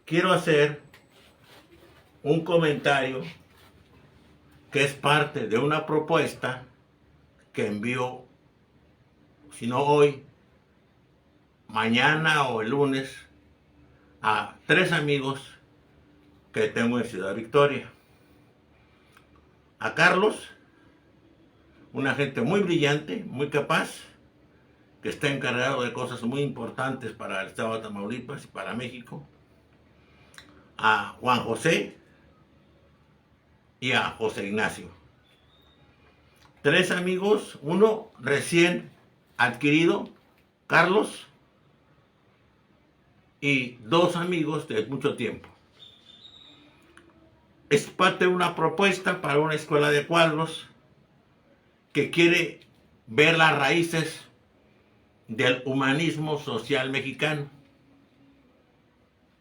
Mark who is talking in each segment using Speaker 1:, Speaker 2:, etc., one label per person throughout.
Speaker 1: quiero hacer un comentario que es parte de una propuesta que envío, si no hoy, mañana o el lunes, a 3 amigos que tengo en Ciudad Victoria. A Carlos, una gente muy brillante, muy capaz, que está encargado de cosas muy importantes para el estado de Tamaulipas y para México. A Juan José y a José Ignacio. 3 amigos, uno recién adquirido, Carlos, y 2 amigos de mucho tiempo. Es parte de una propuesta para una escuela de cuadros que quiere ver las raíces del humanismo social mexicano.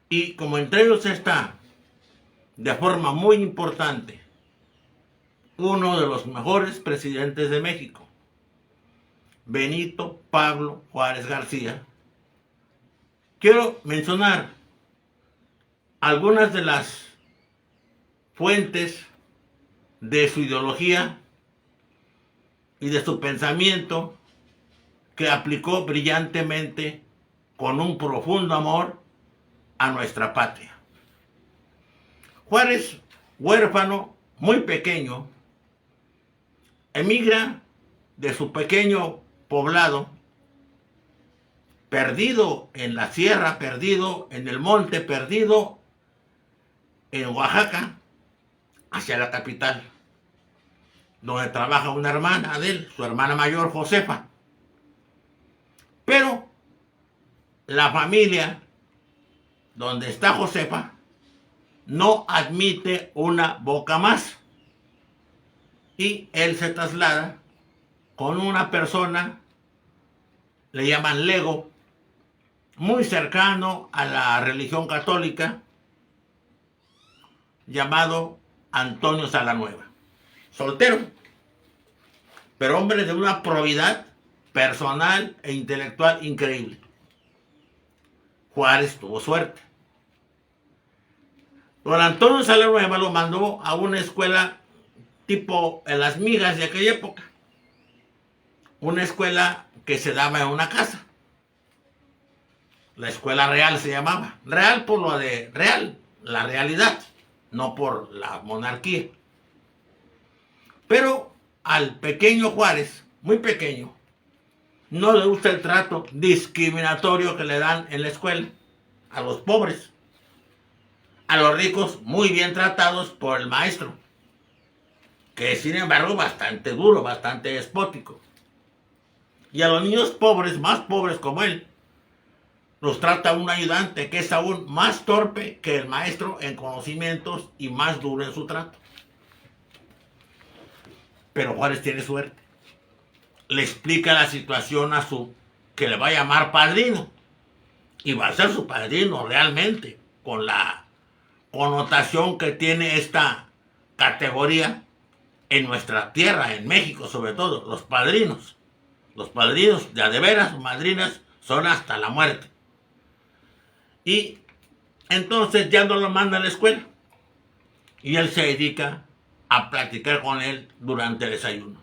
Speaker 1: Y como entre ellos está, de forma muy importante, uno de los mejores presidentes de México, Benito Pablo Juárez García, quiero mencionar algunas de las fuentes de su ideología y de su pensamiento que aplicó brillantemente con un profundo amor a nuestra patria. Juárez, huérfano, muy pequeño, emigra de su pequeño poblado, perdido en la sierra, perdido en el monte, perdido en Oaxaca, hacia la capital, donde trabaja una hermana de él, su hermana mayor, Josefa. Pero la familia donde está Josefa no admite una boca más. Y él se traslada con una persona, le llaman lego, muy cercano a la religión católica, llamado Antonio Salanueva. Soltero, pero hombre de una probidad personal e intelectual increíble. Juárez tuvo suerte. Don Antonio Salanueva lo mandó a una escuela tipo en las migas de aquella época. Una escuela que se daba en una casa. La escuela real se llamaba. Real por lo de real, la realidad, no por la monarquía. Pero al pequeño Juárez, muy pequeño, no le gusta el trato discriminatorio que le dan en la escuela a los pobres. A los ricos muy bien tratados por el maestro, que es sin embargo bastante duro, bastante despótico. Y a los niños pobres, más pobres como él, los trata un ayudante que es aún más torpe que el maestro en conocimientos y más duro en su trato. Pero Juárez tiene suerte. Le explica la situación a su, que le va a llamar padrino. Y va a ser su padrino realmente, con la connotación que tiene esta categoría en nuestra tierra, en México sobre todo, los padrinos. Los padrinos de a de veras, madrinas, son hasta la muerte. Y entonces ya no lo manda a la escuela. Y él se dedica a platicar con él durante el desayuno.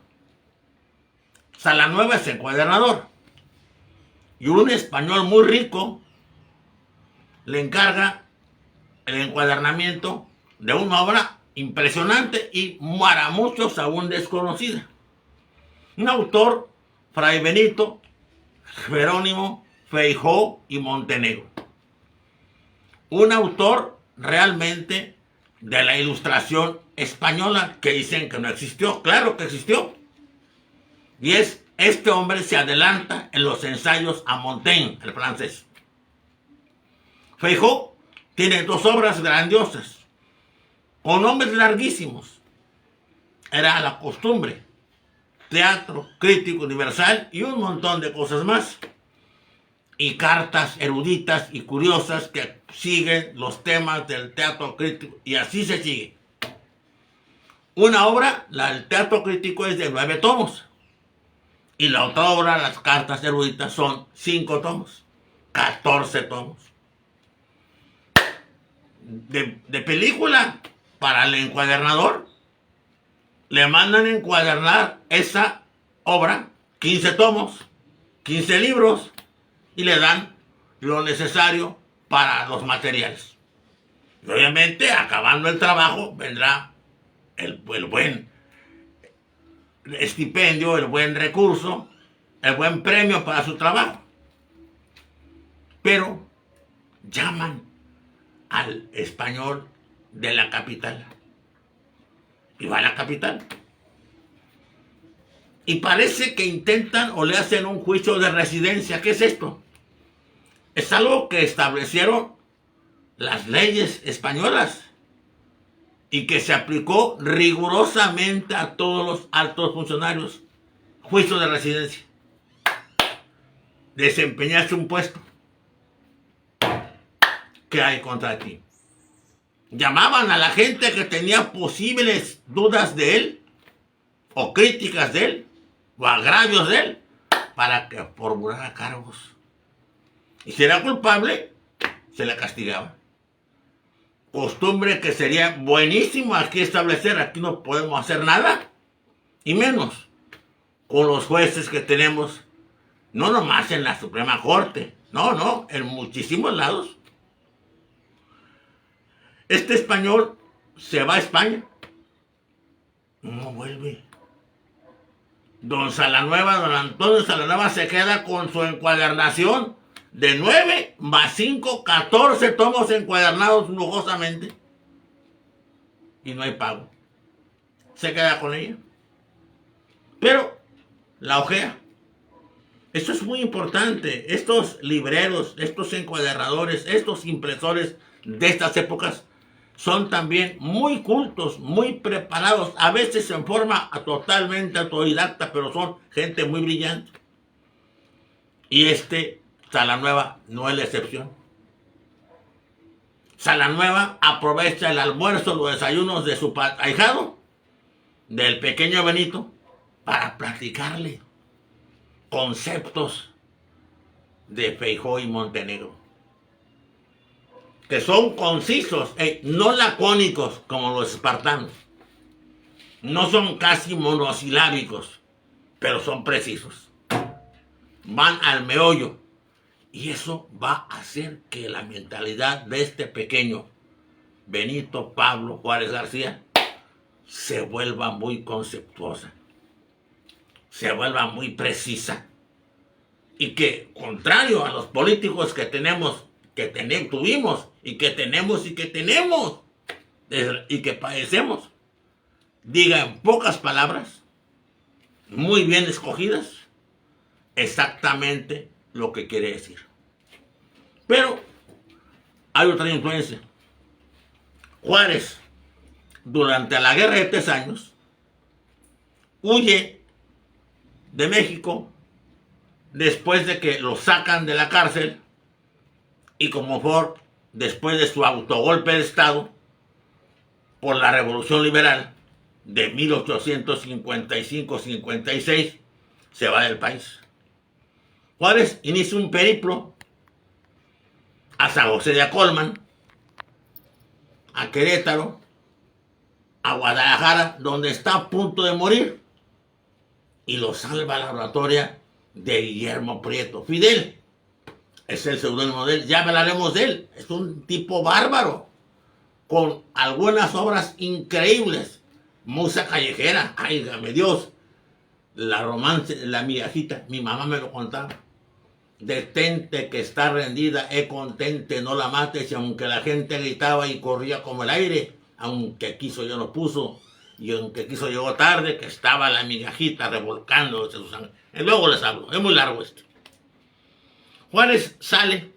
Speaker 1: Salanueva es encuadernador. Y un español muy rico le encarga el encuadernamiento de una obra impresionante y para muchos aún desconocida. Un autor, Fray Benito, Jerónimo, Feijóo y Montenegro. Un autor realmente de la Ilustración española, que dicen que no existió. Claro que existió. Y este hombre se adelanta en los ensayos a Montaigne, el francés. Feijóo tiene 2 obras grandiosas, con nombres larguísimos. Era la costumbre. Teatro Crítico Universal y un montón de cosas más. Y cartas eruditas y curiosas que siguen los temas del teatro crítico. Y así se sigue. Una obra, la del teatro crítico, es de 9 tomos. Y la otra obra, las cartas eruditas, son 5 tomos. 14 tomos. de película para el encuadernador. Le mandan encuadernar esa obra, 15 tomos, 15 libros, y le dan lo necesario para los materiales. Y obviamente, acabando el trabajo, vendrá el buen estipendio, el buen recurso, el buen premio para su trabajo. Pero llaman al español de la capital. Y va a la capital. Y parece que intentan o le hacen un juicio de residencia. ¿Qué es esto? Es algo que establecieron las leyes españolas y que se aplicó rigurosamente a todos los altos funcionarios. Juicio de residencia. Desempeñaste un puesto. ¿Qué hay contra ti? Llamaban a la gente que tenía posibles dudas de él, o críticas de él, o agravios de él, para que formulara cargos. Y si era culpable, se le castigaba. Costumbre que sería buenísimo aquí establecer. Aquí no podemos hacer nada, y menos con los jueces que tenemos, no nomás en la Suprema Corte, no, en muchísimos lados. Este español se va a España, no vuelve. Don Antonio Salanueva se queda con su encuadernación de 9 más 5, 14 tomos encuadernados lujosamente. Y no hay pago. Se queda con ella. Pero la ojea. Esto es muy importante. Estos libreros, estos encuadernadores, estos impresores de estas épocas son también muy cultos, muy preparados, a veces en forma totalmente autodidacta, pero son gente muy brillante. Y Salanueva no es la excepción. Salanueva aprovecha el almuerzo, los desayunos de su ahijado, del pequeño Benito, para platicarle conceptos de Feijóo y Montenegro, que son concisos, no lacónicos como los espartanos. No son casi monosilábicos, pero son precisos. Van al meollo. Y eso va a hacer que la mentalidad de este pequeño Benito Pablo Juárez García se vuelva muy conceptuosa, se vuelva muy precisa. Y que, contrario a los políticos que tuvimos y que tenemos y que padecemos, diga en pocas palabras, muy bien escogidas, exactamente lo que quiere decir. Pero hay otra influencia. Juárez, durante la Guerra de 3 años, huye de México después de que lo sacan de la cárcel, y como por después de su autogolpe de Estado por la Revolución Liberal de 1855-56, se va del país. Juárez inicia un periplo a San José de Acolman, a Querétaro, a Guadalajara, donde está a punto de morir, y lo salva la oratoria de Guillermo Prieto. Fidel es el seudónimo de él, ya hablaremos de él. Es un tipo bárbaro, con algunas obras increíbles. Musa callejera, áigame Dios. La romance, la migajita, mi mamá me lo contaba. Detente que está rendida, contente, no la mates. Y aunque la gente gritaba y corría como el aire, aunque quiso yo no puso, y aunque quiso llegó tarde, que estaba la migajita revolcándose su sangre. Y luego les hablo, es muy largo esto. Juárez sale,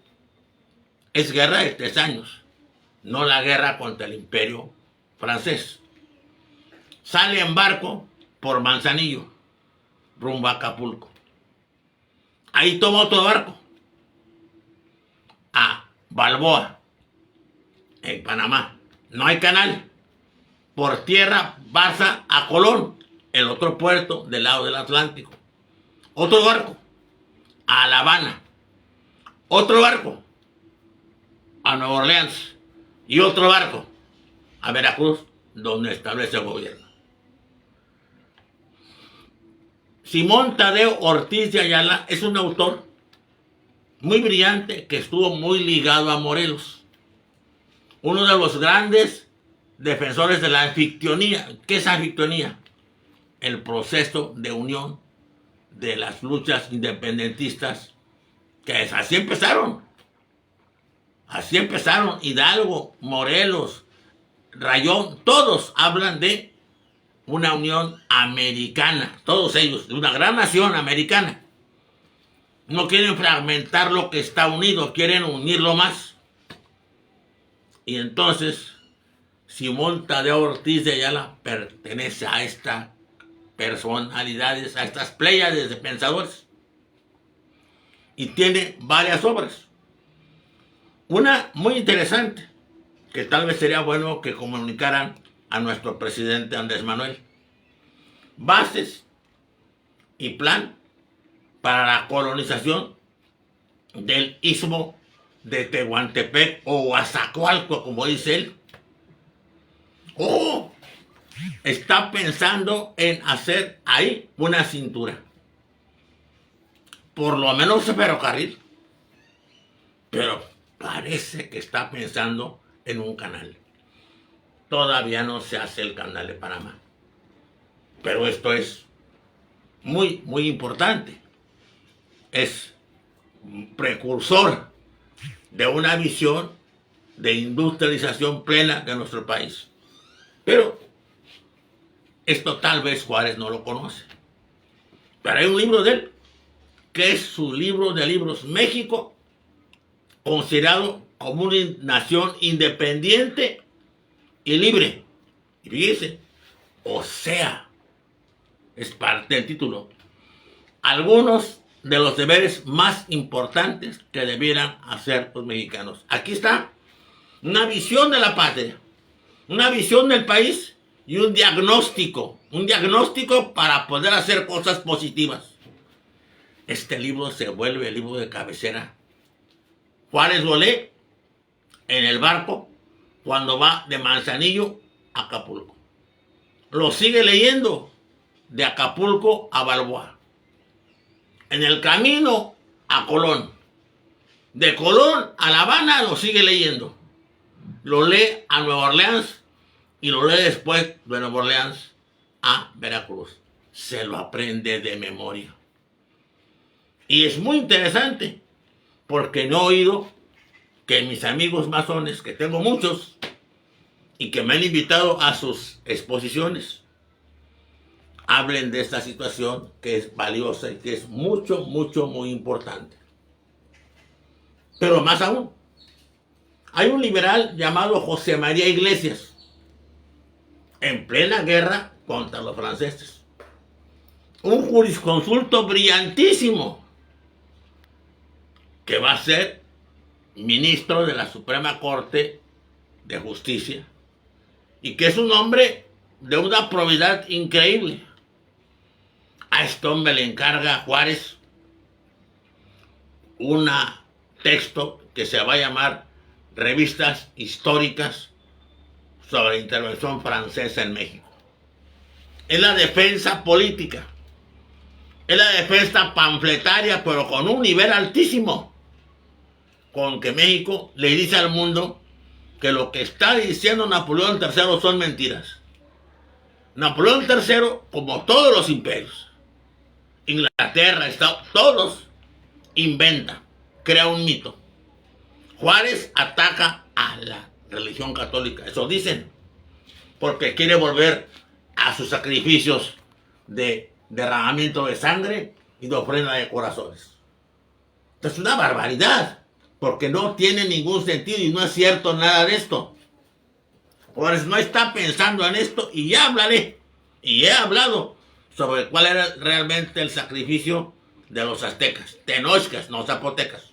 Speaker 1: es guerra de 3 años, no la guerra contra el imperio francés. Sale en barco por Manzanillo, rumbo a Acapulco. Ahí toma otro barco a Balboa, en Panamá. No hay canal. Por tierra pasa a Colón, el otro puerto del lado del Atlántico. Otro barco a La Habana. Otro barco a Nueva Orleans. y otro barco a Veracruz, donde establece el gobierno. Simón Tadeo Ortiz de Ayala es un autor muy brillante que estuvo muy ligado a Morelos. Uno de los grandes defensores de la anfictionía. ¿Qué es anfictionía? El proceso de unión de las luchas independentistas, que así empezaron. Así empezaron. Hidalgo, Morelos, Rayón, todos hablan de una unión americana, todos ellos, de una gran nación americana. No quieren fragmentar lo que está unido, quieren unirlo más. Y entonces, Simón Tadeo Ortiz de Ayala pertenece a estas personalidades, a estas pléyades de pensadores. Y tiene varias obras. Una muy interesante, que tal vez sería bueno que comunicaran a nuestro presidente Andrés Manuel. Bases y plan para la colonización del istmo de Tehuantepec o Azacualco, como dice él. O está pensando en hacer ahí una cintura. Por lo menos un ferrocarril. Pero parece que está pensando en un canal. Todavía no se hace el canal de Panamá. Pero esto es muy, muy importante. Es un precursor de una visión de industrialización plena de nuestro país. Pero esto tal vez Juárez no lo conoce. Pero hay un libro de él, que es su libro de libros, México, considerado como una nación independiente y libre. Y fíjese, o sea, es parte del título. Algunos de los deberes más importantes que debieran hacer los mexicanos. Aquí está una visión de la patria, una visión del país y un diagnóstico para poder hacer cosas positivas. Este libro se vuelve el libro de cabecera. Juárez lo lee en el barco cuando va de Manzanillo a Acapulco. Lo sigue leyendo de Acapulco a Balboa. En el camino a Colón. De Colón a La Habana lo sigue leyendo. Lo lee a Nueva Orleans y lo lee después de Nueva Orleans a Veracruz. Se lo aprende de memoria. Y es muy interesante porque no he oído que mis amigos masones, que tengo muchos y que me han invitado a sus exposiciones, hablen de esta situación que es valiosa y que es mucho, mucho, muy importante. Pero más aún, hay un liberal llamado José María Iglesias, en plena guerra contra los franceses. Un jurisconsulto brillantísimo, que va a ser ministro de la Suprema Corte de Justicia, y que es un hombre de una probidad increíble. A este hombre le encarga Juárez un texto que se va a llamar Revistas Históricas sobre la intervención francesa en México. Es la defensa política, es la defensa panfletaria, pero con un nivel altísimo, con que México le dice al mundo que lo que está diciendo Napoleón III son mentiras. Napoleón III, como todos los imperios, Inglaterra, todos inventan, crea un mito. Juárez ataca a la religión católica, eso dicen, porque quiere volver a sus sacrificios de derramamiento de sangre y de ofrenda de corazones. Esto es una barbaridad, porque no tiene ningún sentido y no es cierto nada de esto. Juárez no está pensando en esto y ya hablaré, y he hablado sobre cuál era realmente el sacrificio de los aztecas, tenochcas, no zapotecas.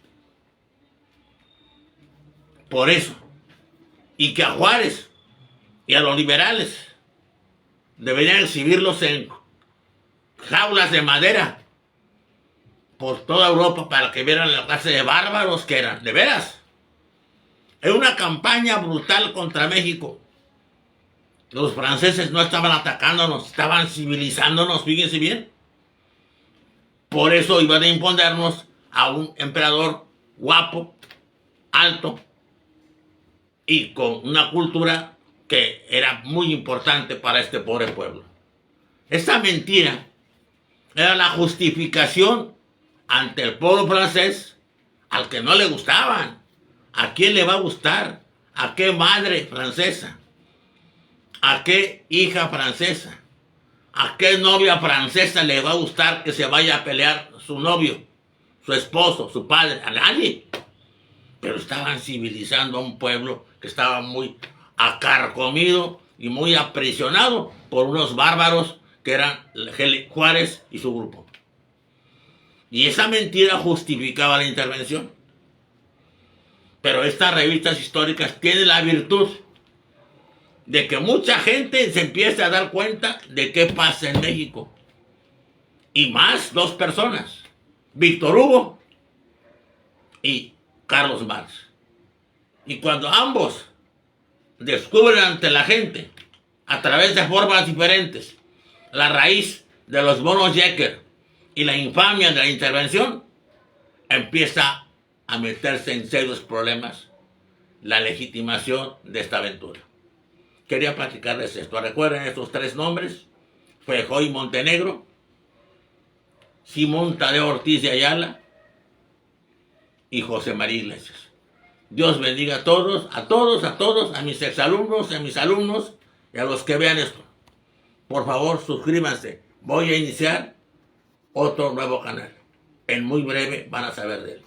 Speaker 1: Por eso, y que a Juárez y a los liberales deberían exhibirlos en jaulas de madera por toda Europa para que vieran la clase de bárbaros que eran, de veras. en una campaña brutal contra México. Los franceses no estaban atacándonos, estaban civilizándonos, fíjense bien. Por eso iban a imponernos a un emperador guapo, alto y con una cultura que era muy importante para este pobre pueblo. Esta mentira era la justificación ante el pueblo francés al que no le gustaban. ¿A quién le va a gustar? ¿A qué madre francesa? ¿A qué hija francesa? ¿A qué novia francesa le va a gustar que se vaya a pelear su novio, su esposo, su padre? A nadie. Pero estaban civilizando a un pueblo que estaba muy acarcomido y muy aprisionado por unos bárbaros que eran Juárez y su grupo. Y esa mentira justificaba la intervención. Pero estas revistas históricas tienen la virtud de que mucha gente se empieza a dar cuenta de qué pasa en México. Y más dos personas, Víctor Hugo y Carlos Marx. Y cuando ambos descubren ante la gente, a través de formas diferentes, la raíz de los bonos Jecker y la infamia de la intervención, empieza a meterse en serios problemas la legitimación de esta aventura. Quería platicarles esto. Recuerden estos tres nombres: Feijó y Montenegro, Simón Tadeo Ortiz de Ayala y José María Iglesias. Dios bendiga a todos, a mis exalumnos, a mis alumnos y a los que vean esto. Por favor, suscríbanse. Voy a iniciar otro nuevo canal. En muy breve van a saber de él.